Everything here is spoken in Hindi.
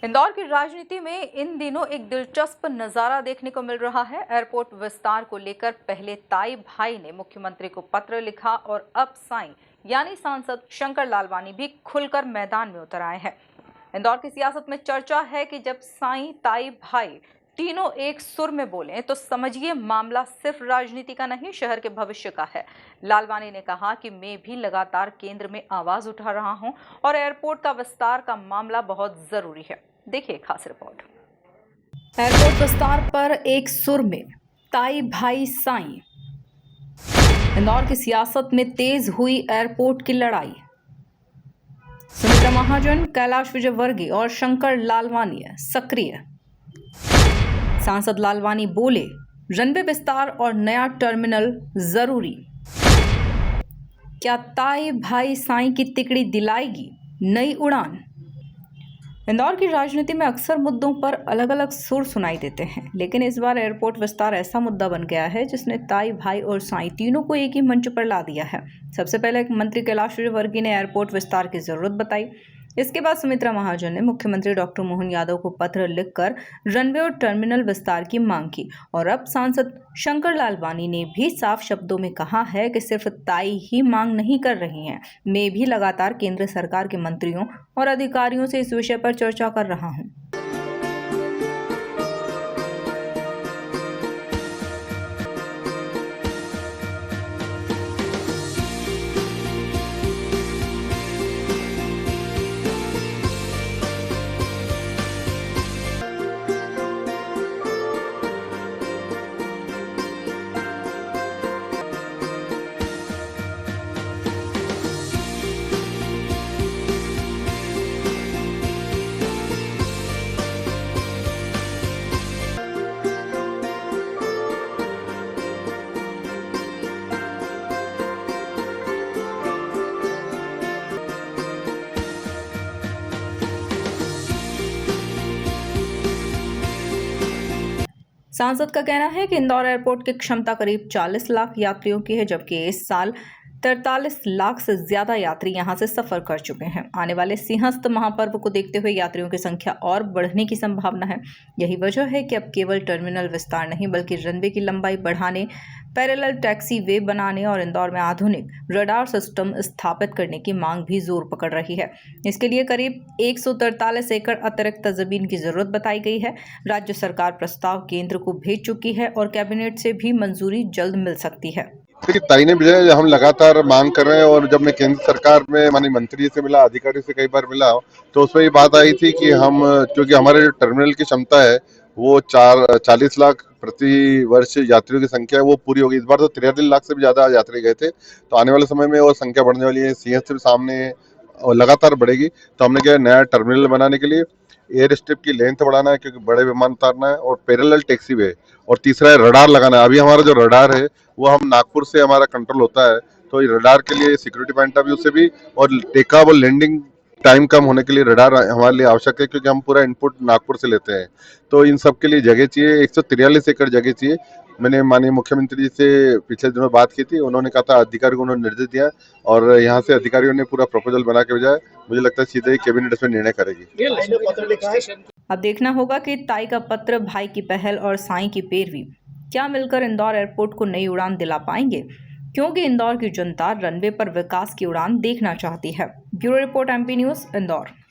इंदौर की राजनीति में इन दिनों एक दिलचस्प नजारा देखने को मिल रहा है। एयरपोर्ट विस्तार को लेकर पहले ताई भाई ने मुख्यमंत्री को पत्र लिखा और अब साईं यानी सांसद शंकर लालवानी भी खुलकर मैदान में उतर आए हैं। इंदौर की सियासत में चर्चा है कि जब साईं ताई भाई तीनों एक सुर में बोले तो समझिए मामला सिर्फ राजनीति का नहीं, शहर के भविष्य का है। लालवानी ने कहा कि मैं भी लगातार केंद्र में आवाज उठा रहा हूं और एयरपोर्ट का विस्तार का मामला बहुत जरूरी है। देखिए खास रिपोर्ट। एयरपोर्ट विस्तार पर एक सुर में ताई भाई साईं। इंदौर की सियासत में तेज हुई एयरपोर्ट की लड़ाई। सुमित्रा महाजन, कैलाश विजयवर्गीय और शंकर लालवानी सक्रिय। सांसद लालवानी बोले, रनवे विस्तार और नया टर्मिनल जरूरी। क्या ताई भाई साईं की तिकड़ी दिलाएगी नई उड़ान? इंदौर की राजनीति में अक्सर मुद्दों पर अलग अलग सुर सुनाई देते हैं, लेकिन इस बार एयरपोर्ट विस्तार ऐसा मुद्दा बन गया है जिसने ताई भाई और साईं तीनों को एक ही मंच पर ला दिया है। सबसे पहले मंत्री कैलाश विजयवर्गीय ने एयरपोर्ट विस्तार की जरूरत बताई। इसके बाद सुमित्रा महाजन ने मुख्यमंत्री डॉक्टर मोहन यादव को पत्र लिखकर रनवे और टर्मिनल विस्तार की मांग की और अब सांसद शंकर लालवानी ने भी साफ शब्दों में कहा है कि सिर्फ ताई ही मांग नहीं कर रही हैं, मैं भी लगातार केंद्र सरकार के मंत्रियों और अधिकारियों से इस विषय पर चर्चा कर रहा हूं। सांसद का कहना है कि इंदौर एयरपोर्ट की क्षमता करीब 40 लाख यात्रियों की है, जबकि इस साल 43 लाख से ज्यादा यात्री यहां से सफर कर चुके हैं। आने वाले सिंहस्थ महापर्व को देखते हुए यात्रियों की संख्या और बढ़ने की संभावना है। यही वजह है कि अब केवल टर्मिनल विस्तार नहीं बल्कि रनवे की लंबाई बढ़ाने, पैरेलल टैक्सी वे बनाने और इंदौर में आधुनिक रडार सिस्टम स्थापित करने की मांग भी जोर पकड़ रही है। इसके लिए करीब 143 एकड़ अतिरिक्त जमीन की जरूरत बताई गई है। राज्य सरकार प्रस्ताव केंद्र को भेज चुकी है और कैबिनेट से भी मंजूरी जल्द मिल सकती है। देखिए, ताई ने भेजा है, हम लगातार मांग कर रहे हैं और जब मैं केंद्र सरकार में माननीय मंत्री से मिला, अधिकारी से कई बार मिला, तो उसमें ये बात आई थी कि हम, क्योंकि हमारे जो टर्मिनल की क्षमता है वो 40 लाख प्रति वर्ष यात्रियों की संख्या है, वो पूरी होगी। इस बार तो 43 लाख से भी ज्यादा यात्री गए थे, तो आने वाले समय में और संख्या बढ़ने वाली है। सिंहस्थ भी सामने और लगातार बढ़ेगी, तो हमने क्या नया टर्मिनल बनाने के लिए एयर स्ट्रिप की लेंथ बढ़ाना है, क्योंकि बड़े विमान उतारना है, और पैरेलल टैक्सी वे, और तीसरा है रडार लगाना है। अभी हमारा जो रडार है वो हम नागपुर से हमारा कंट्रोल होता है, तो रडार के लिए सिक्योरिटी पॉइंट ऑफ व्यू से भी और टेकऑफ और लैंडिंग टाइम कम होने के लिए रडार हमारे लिए आवश्यक है, क्योंकि हम पूरा इनपुट नागपुर से लेते हैं। तो इन सब के लिए जगह चाहिए, 143 एकड़ जगह चाहिए। मैंने माननीय मुख्यमंत्री जी से पिछले दिनों बात की थी, उन्होंने कहा था, अधिकारी को उन्होंने निर्देश दिया और यहाँ से अधिकारियों ने पूरा प्रपोजल बना के भेजा है। मुझे लगता है सीधे ही कैबिनेट इसमें निर्णय करेगी। अब देखना होगा कि ताई का पत्र, भाई की पहल और साईं की पैरवी क्या मिलकर इंदौर एयरपोर्ट को नई उड़ान दिला पाएंगे, क्योंकि इंदौर की जनता रनवे पर विकास की उड़ान देखना चाहती है। Bureau report, MP news, Indore.